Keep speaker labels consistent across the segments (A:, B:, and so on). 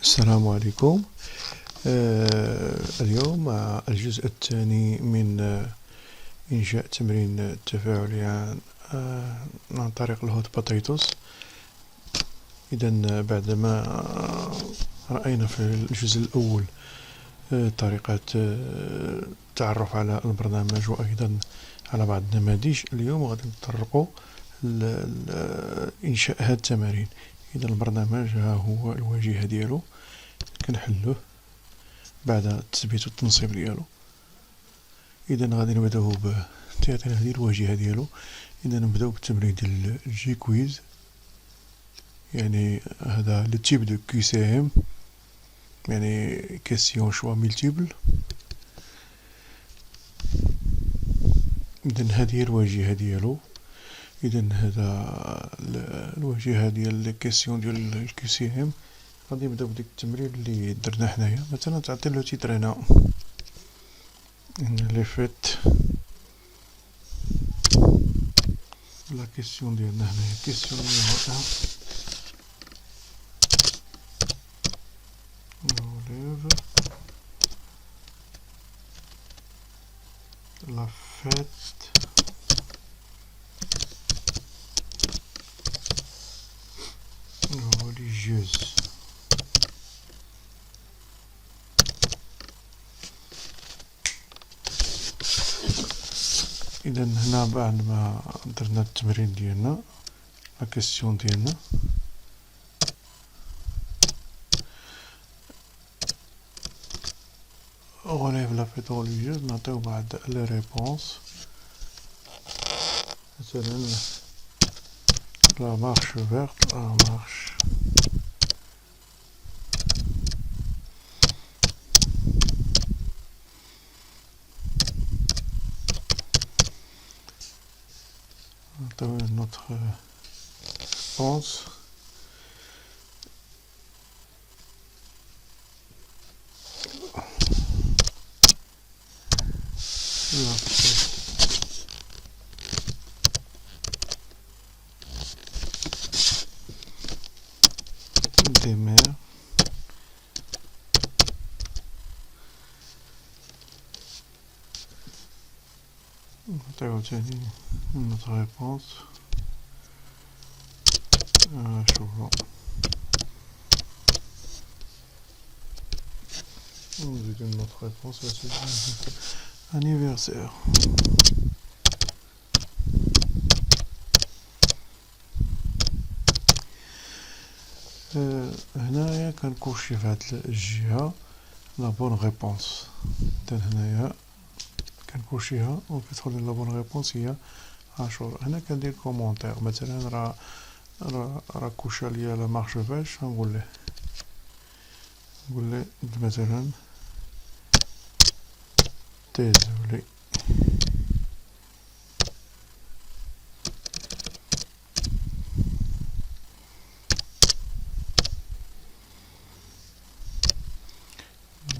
A: السلام عليكم. اليوم الجزء الثاني من إنشاء تمرين تفاعلي عن طريق الهوت بوتيتوس. إذا بعدما رأينا في الجزء الأول طريقة التعرف على البرنامج وأيضا على بعض النماذج، اليوم غادي نتطرقوا لإنشاء هذه التمارين. إذا البرنامج ها هو الواجهة ديالو، كنحلوه بعد التثبيت والتنصيب ديالو. إذا غادي نبداو تعطينا هذه الواجهة ديالو. إذا نبداو بالتمرين ديال الجي كويز، يعني هذا لو تيب دو كي سي ام، يعني كيسيون شوا ملتيبل. إذا هذه هي الواجهة ديالو. إذا هذا الواجهة ديال لي كيسيون ديال الكي سي ام. غادي نبداو بديك التمرين اللي درنا حنايا. مثلا تعطي لو تيتر هنا لي فيت لا كيسيون ديالنا هنايا كيسيون نيميرو 1. La fête religieuse. إذا هنا بعد ما درنا التمرين ديالنا لا كيسيون ديالنا، غنلعب لا فيت ريليجيوز، نعطيو بعض لي ريبونس. مثلا لا مارش فيرت، لا مارش نعطيو نوتر ريبونس. لا فيت دي مير، نعطيو تاني نوتر ريبونس. شوفو نزيدو نوتر ريبونس anniversaire. هنايا كنكوشي في هاد الجهة لا بون ريبونس. إذا هنايا كنكوشيها وكتدخل لي لا بون ريبونس هي عاشور. هنا كندير كومونتير، مثلا راه كوشا ليا لا مارش فاش، غنقول ليه مثلا désolé.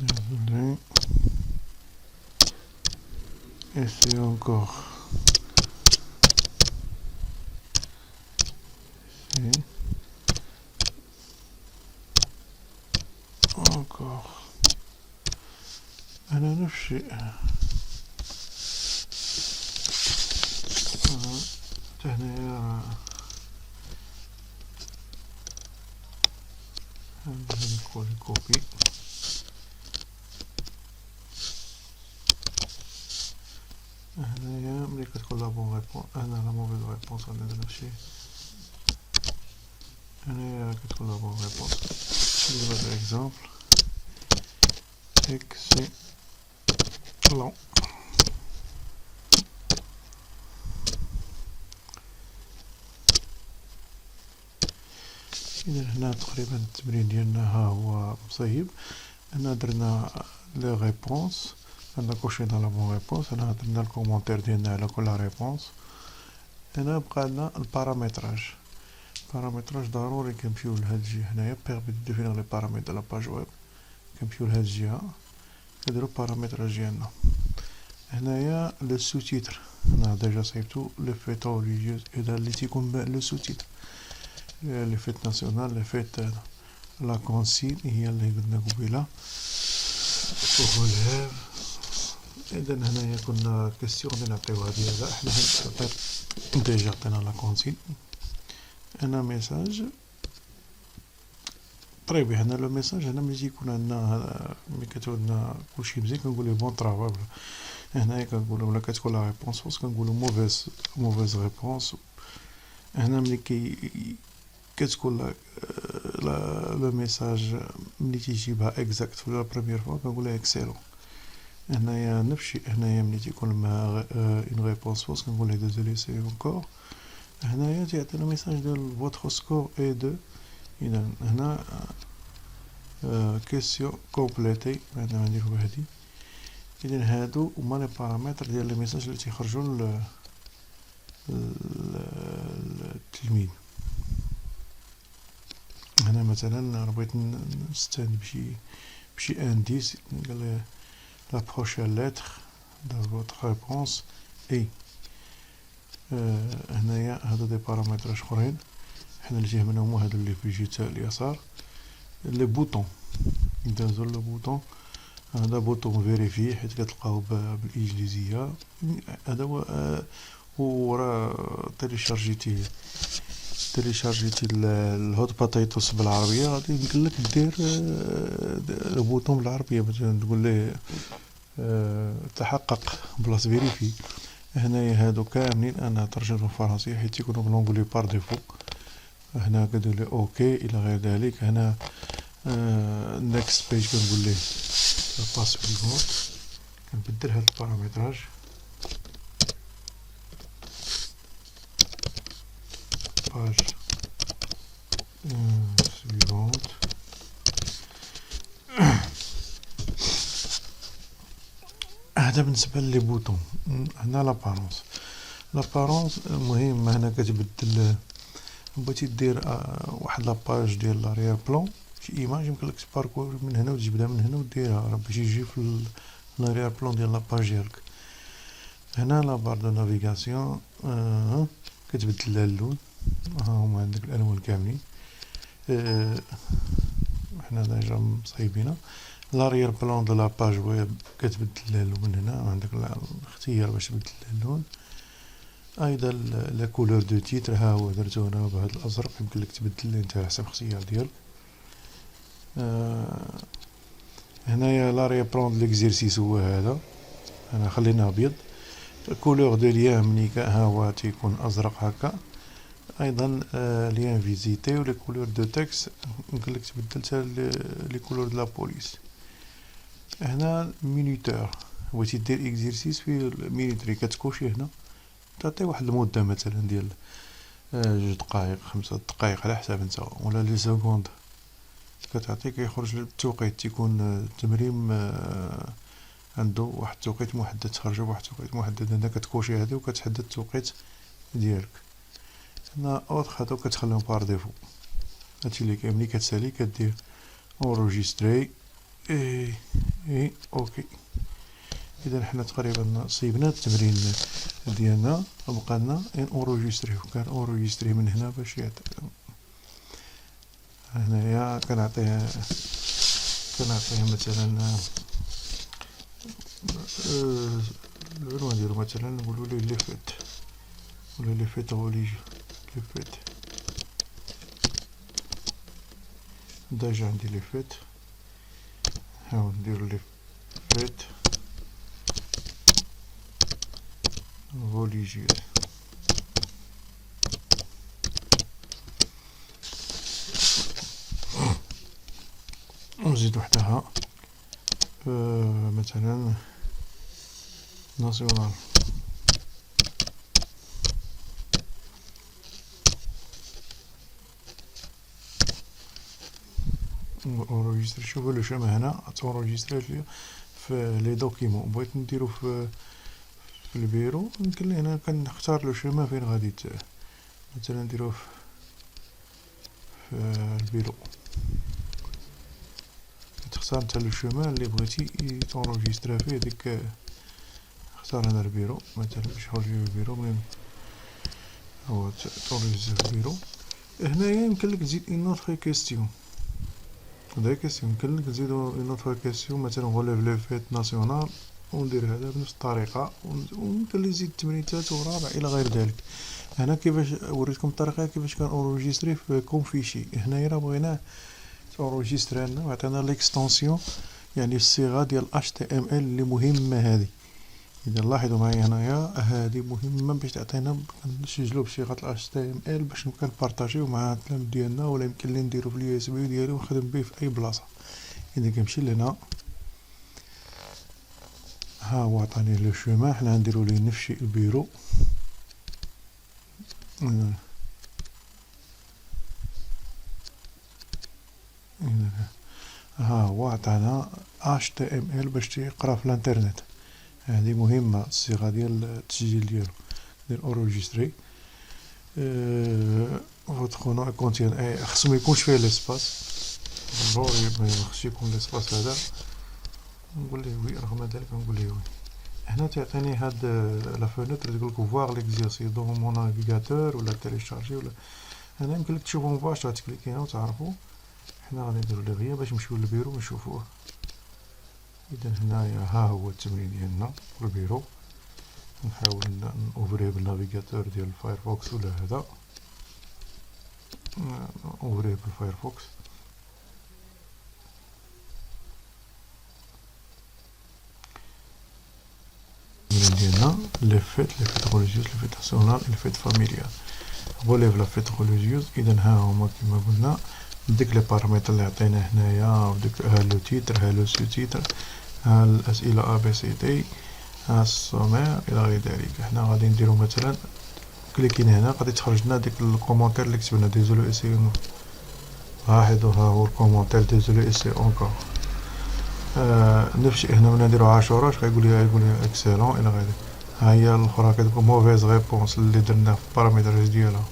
A: Désolé. Et c'est encore. C'est encore. أنا نفس الشيء. هنايا ندخل كوبي. هنايا ملي كتكون لا بون ريبونس، هنا لا موفيز ريبونس غندير نفس الشيء. هنايا كتكون لا بون ريبونس. ندير هذا اكزامبل اكسيلون. إذا هنا تقريبا التمرين ديالنا ها هو مصيب. هنا درنا لي ريبونس، هنا كوشينا لا بون ريبونس، هنا درنا الكومونتير ديالنا على كل ريبونس. هنا بقى لنا البارامتراج. البارامتراج ضروري كنمشيو لهاد الجهة هنايا بيرمي دو ديفينير لي بارامتر دو لا باج ويب. كنمشيو لهاد الجهة كنديرو البارامتراج ديالنا. هنايا لو سو تيتر، هنا ديجا صايبتو لي فيت ريليجيوز. إذا اللي تيكون لو سو تيتر لي فيت ناسيونال، لي فيت لا كونسين هي اللي قلنا قبيله وغلاف. اذا هنايا كنا كاستيون اللي نعطيوها ديالها حنا ديجا عطينا لا كونسين. هنا ميساج طريبي. هنا لو ميساج هنا ملي يكون عندنا ملي كتكون عندنا كلشي مزيان كنقولو بون طرافاي. هنايا كنقولو ملي كتكون لا ريبونس فوس كنقولو موفيز ريبونس. هنا ملي كتكون لو ميساج ملي تيجيبها اكزاكت في لا بروميير فوا كنقولها اكسيلون. هنايا نفس الشيء. هنايا ملي تيكون مع اون ريبونس فوس كنقولها ديزولي سي اونكور. هنايا تيعطينا ميساج ديال فوتر سكور اي دو. اذا هنا كيسيون كومبليتي هنا غنديرو بهادي. اذا هادو هما لي بارامتر ديال لي ميساج اللي تيخرجوا للتلميذ. هنا مثلا بغيت نستعين بشي انديس قال لي لا بروشين لتر دو فوتر ريبونس اي. هنايا هادو دي بارامتر اخرين حنا اللي تيهمناهم هادو اللي في الجهة اليسار. لي بوطون ندوزو لو بوطون. هذا بوطون فيريفي حيت كتلقاو بالانجليزيه. هذا هو راه تيليشارجيتي الهوت باتايتوس بالعربيه غادي يمكن لك دير البوطون بالعربيه مثلا تقول ليه تحقق بلاص فيريفي. هنايا هادو كاملين انا ترجمهم فرنسيه حيت يكونوا بالونجلي بار ديفو. هنا كندير لي اوكي الى غير ذلك. هنا نيكست بيج كنقول ليه باس سويفونت. كنبدل هاد البارامتراج باج سويفونت. هذا بالنسبه لي بوطون. هنا لابارونس المهم هنا كتبدل بغيتي دير واحد لاباج ديال لاريير بلون شي ايماج يمكن لك تباركور من هنا وتجبدها من هنا وديرها باش يجي في لاريير بلون ديال لاباج ديالك. هنا لا بار دو نافيغاسيون كتبدل لها اللون. ها هما عندك الالوان كاملين. حنا ديجا مصايبينها. لاريير بلون دو لاباج ويب كتبدل لها اللون. هنا عندك الاختيار باش تبدل لها اللون. ايضا لا كولور دو تيتر ها هو درتو هنا بهذا الازرق يمكن لك تبدل انت على حسب الاختيار ديالك. هنايا لاريير بلون ليكزيرسيس هو هذا. انا خليناه ابيض. كولور دو ليان ملي ها هو تيكون ازرق هكا. ايضا ليان فيزيتي و لي كولور دو تكست يمكن لك تبدل حتى لي كولور دو لا بوليس. هنا مينيتور بغيتي دير اكزيرسيس في المينيتري كتكوشي هنا تعطي واحد المده مثلا ديال 2 دقائق 5 دقائق على حساب انت ولا لي سكوند كتعطي كيخرج التوقيت. تيكون التمرين عنده واحد التوقيت محدد تخرجه بواحد التوقيت محدد. هنا كتكوشي هادي وكتحدد التوقيت ديالك. هنا اوتر هادو كتخليهم بار ديفو. هادشي اللي كاين. ملي كتسالي كدير اونجستري اي اوكي. اذا حنا تقريبا صيبنا التمرين ديالنا وبقى لنا اونجستري. كان اونجستري من هنا باش يعطي. هنايا كنعطيه مثلا العنوان ديالو مثلا نقولو ليه لي فيت ولا لي فيت غوليج لي فيت. ديجا عندي لي فيت. هاو نديرو لي فيت غوليجيز. نزيد وحدها مثلا ناسيونال. اونجستري. شوفوا لو شيما هنا تونجستري في لي دوكيمون. بغيت نديرو في البيرو يمكن لي هنا كنختار لو شيما فين غادي مثلا نديروه في البيرو. كتختار نتا لو شيما اللي بغيتي تونجسترا فيه ديك. اختار هنا البيرو مثلا باش يخرج لي البيرو منين هو تونجسترا في البيرو. هنايا يمكن لك تزيد اون اوتر كيستيون. هذا كيسيون. يمكن نزيدو اون اوتر كيسيون، مثلا غوليف لو فيت ناسيونال وندير هذا بنفس الطريقة، ويمكن لي نزيد تمرينات ورابع الى غير ذلك. هنا كيفاش وريتكم الطريقة كيفاش كان اونجستري في كوم فيشي. هنايا راه بغيناه اونجستري لنا وعطينا ليكستونسيون، يعني الصيغة ديال HTML اللي مهمة هذه. إذا لاحظوا معايا هنايا هذه مهمة باش تعطينا نسجلو بصيغة ال HTML باش نبقى نبارطاجيو مع التلاميذ ديالنا، ولا يمكن لي نديرو في اليو اس بي ديالي ونخدم به في أي بلاصة. إذا كنمشي لهنا ها هو عطاني لو شومان، حنا نديرو ليه نفس البيرو. ها هو عطانا HTML باش يقرا في الانترنت. هذه مهمة الصيغة ديال التسجيل ديالو، ديال اونجستري. فوتخ نو كونتين اي، خصو ميكونش فيه ليسباس، ضروري مخصش يكون ليسباس هذا. نقول ليه وي، رغم ذلك نقول ليه وي. هنا تعطيني هاد لا فونتر تقولك فواغ ليكزيرسي دون مون نافيغاتور ولا تيليشارجي ولا. هنا يمكن لك تشوفو مباشرة، تكليكي هنا وتعرفو. حنا غادي نديرو ليه غيا باش نمشيو للبيرو ونشوفوه. إذا هنايا ها هو التمرين ديالنا في البيرو. نحاول نوفريه بالنافيغاتور ديال الفايرفوكس ولا هذا، نوفريه بالفايرفوكس. التمرين ديالنا لي فيت ريليجيوز، لي فيت ناسيونال، لي فيت فاميليال. غوليف لا فيت ريليجيوز. إذا ها هما كيما قلنا بديك لي بارامتر اللي عطينا هنايا، بديك ها لو تيتر، ها لو سو تيتر، ها الأسئلة ABCD، ها السومير إلى غير ذلك. حنا غادي نديرو مثلا كليكينا هنا غادي تخرج لنا ديك الكومونتير اللي كتبنا ديزولو اسي. لاحظوا ها هو الكومونتير ديزولو اسي اونكور. نفس الشيء هنا من نديرو 10 اش غيقول لي اكسيلون الى غير. ها هي الاخرى كتكون موفيز ريبونس اللي درنا في البارامترز ديالها،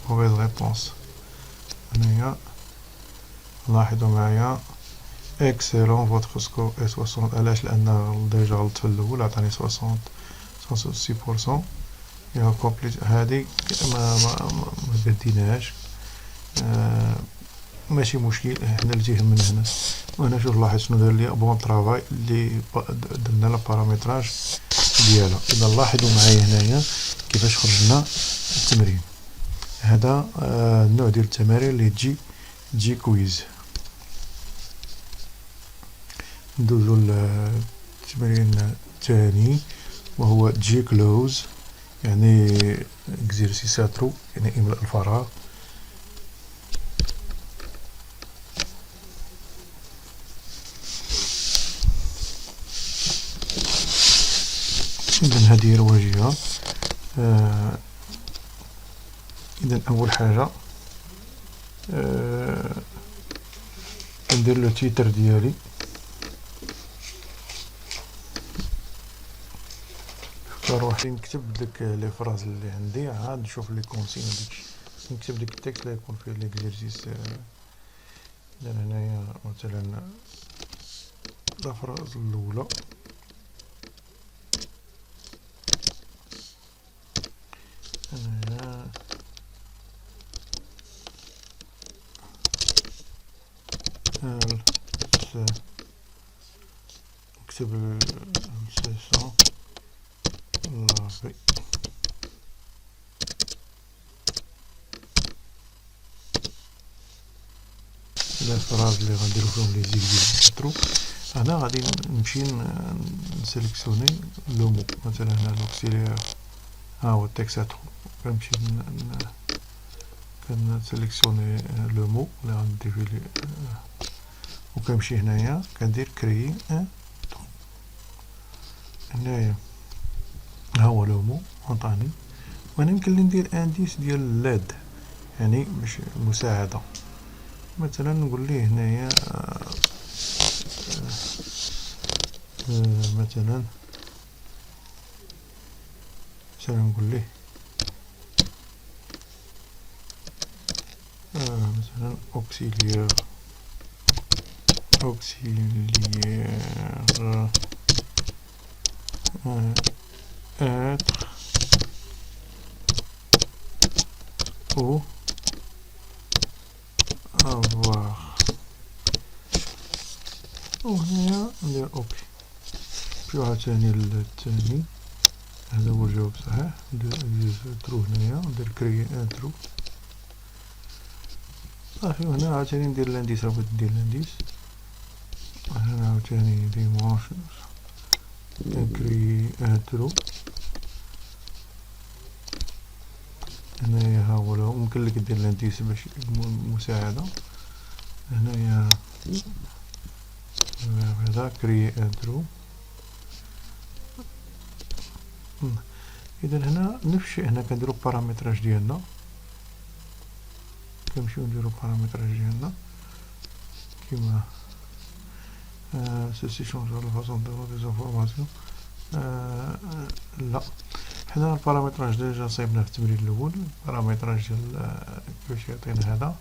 A: موفيز ريبونس. هنايا لاحظوا معايا اكسيلون فوتر سكور اي 60. علاش؟ لان ديجا غلطت في الاول، عطاني 66%. يا كومبليت هادي ما بديناهاش. ماشي مشكل، حنا اللي تيهمنا هنا. وهنا شوف لاحظ شنو دار لي بون طرافاي اللي درنا لا بارامتراج ديالها. اذا لاحظوا معايا هنايا كيفاش خرجنا التمرين. هذا النوع ديال التمارين اللي تجي كويز. ندوزو للتمرين الثاني وهو جي كلوز، يعني اكزيرسيسات رو، يعني املاء الفراغ. إذن هذه هي الواجهة. إذن أول حاجة ندير لو تيتر ديالي، نختار واحد نكتب ديك لي فراز اللي عندي، عاد نشوف لي كونسين داكشي، نكتب ديك التكست اللي يكون فيه ليكزيرسيس. إذن هنايا مثلا لا فراز الأولى هنايا نكتب سيسون لافي. لا فراز اللي غنديرو فيهم لي زيكزيكترو. هنا غادي نمشي نسيليكسيوني لو مو، مثلا هنا لوكسيليير ها هو التكست. كنمشي كنسيليكسيوني لو مو اللي غندير فيه وكنمشي هنايا كندير كريي هنايا ها هو لو مو عطاني. وانا يمكن لي ندير انديس ديال لاد، يعني باش المساعدة. مثلا نقول ليه هنايا مثلا نقول ليه مثلا auxiliaire être ou avoir. وهنايا ندير اوكي. نمشيو عاوتاني للثاني، هذا هو الجواب صحيح. ندير اكزيز ترو هنايا، ندير كريي ان ترو صافي. وهنا عاوتاني ندير لانديس، راه بغيت ندير لانديس. هنا عاوتاني ديمونشنز كريي ان ترو. هنايا ها هو ممكن لك دير لانديس باش المساعدة. هنايا هذا كريي ان ترو. اذا هنا نفس الشيء، هنا كنديرو بارامتراج ديالنا، كنمشيو نديرو بارامتراج ديالنا كيما سيسي شونجور لا فاصون دو دي زانفورماسيون. لا، حنا البارامتراج ديجا صايبنا في التمرين الاول. البارامتراج ديال كيفاش يعطينا هذا،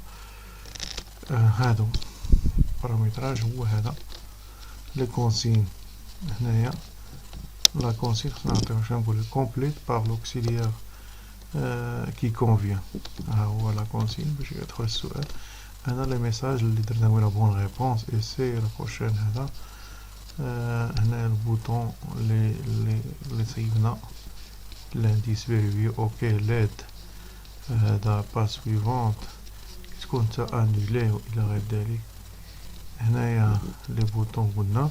A: هادو البارامتراج هو هذا. لي كونسين هنايا، لا كونسين خصنا نعطيو واش نقول كومبليت باغ لوكسيليير كي كونفيان. ها هو لا كونسين باش يدخل السؤال. هنا لي ميساج اللي درنا ولا بون ريبونس ايسي لا بروشين. هذا هنا البوطون اللي صيبنا لانديس فيريفي اوكي ليد. هذا با سويفونت تكون تا انولي والى غير ذلك. هنايا لي بوطون قلنا،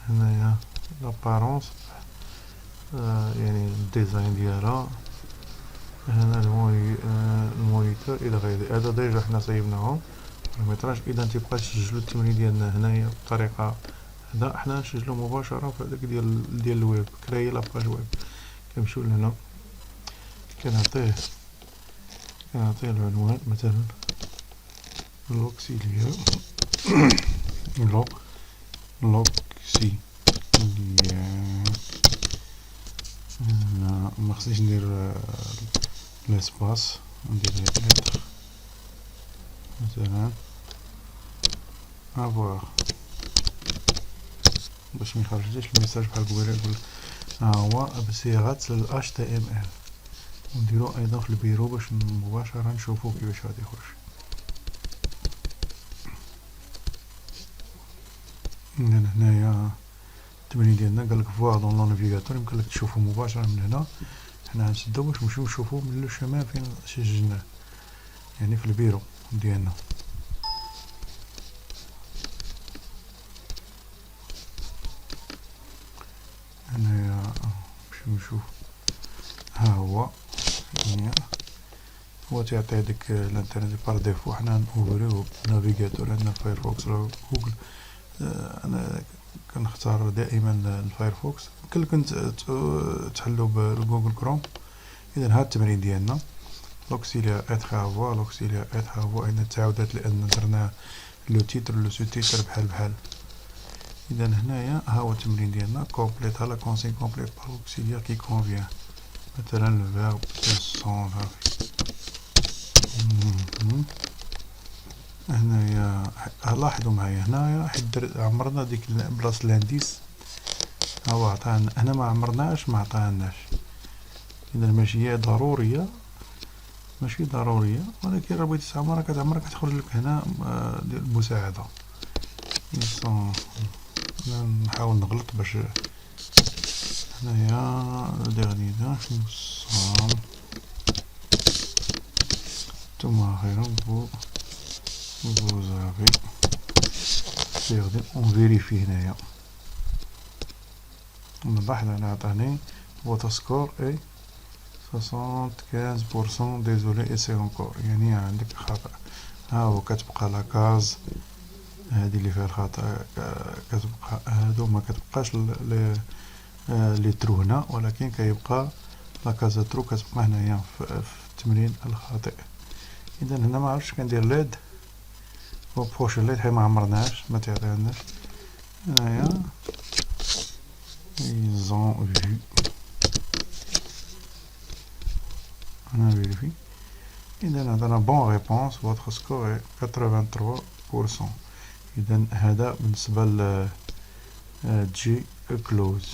A: هنايا لابارونس يعني الديزاين ديالها. هنا المونيتور الى غير ذلك. هذا ديجا حنا صايبناهم بارامتراج. اذا تيبقى تسجلوا التمرين ديالنا هنايا بطريقه هذا، حنا نسجلو مباشره في هذاك ديال الويب، كريي لاباج ويب. كنمشيو لهنا، كنعطيه العنوان مثلا لوكسيليير لوكسيليير. ما خصنيش ندير لاسباس، ندير اتر مثلا افوار باش ميخرجليش الميساج بحال قبيله. يقول ها هو بصيغة ال HTML. ونديرو ايضا في البيرو باش مباشرة نشوفو كيفاش غادي يخرج. هنايا التمرين ديالنا قالك فواغ دون لو نافيغاتور، يمكن لك تشوفو مباشرة من هنا. حنا غنشدو باش نمشيو نشوفو من لو شمال فين سجلناه، يعني في البيرو ديالنا. هنايا نمشيو نشوف. ها هو يعني هو تعطي هذيك الانترنت بار ديفو. حنا نوفريو نافيغاتور عندنا فايرفوكس ولا جوجل. انا كنختار دائما الفايرفوكس. يمكن تحلو بجوجل كروم. اذا هاد التمرين ديالنا لوكسيليير اتر افوا، لوكسيليير اتر افوا هنا تعاودات لان درنا لو تيتر لو سو تيتر بحال. اذا هنايا ها هو التمرين ديالنا كومبليت لا كونسين كومبليت باغ لوكسيليير كي كونفيان. مثلا الفيرب سون هنايا لاحظوا معايا. هنايا حيت عمرنا ديك بلاصه الانديس، ها هو عطانا. هنا ما عمرناش، ما عطاناش. اذا ماشي ضروريه، ولكن راه بغيتي تعمرها كتعمرها كتخرج لك هنا ديال المساعده. نحاول نغلط باش هنايا ديغني دا شنو صام نتوما خيرا vous avez perdu. on vérifie هنايا. نلاحظ انا عطاني votre score est 75%. désolé et c'est encore، يعني عندك خطأ. ها هو كتبقى لا كاز هادي اللي فيها الخطأ، كتبقى هادو ما كتبقاش لي ترو هنا، ولكن كيبقى لا كاز ترو كتبقى هنايا في التمرين الخاطئ. اذا هنا ما عرفتش كندير ليد وبروش ليد حيت ما عمرناش، ما تعطيناش. هنايا ils ont vu. انا فيريفي. اذا عندنا بون ريبونس votre score est 83%. اذا هذا بالنسبه ل جي كلوز.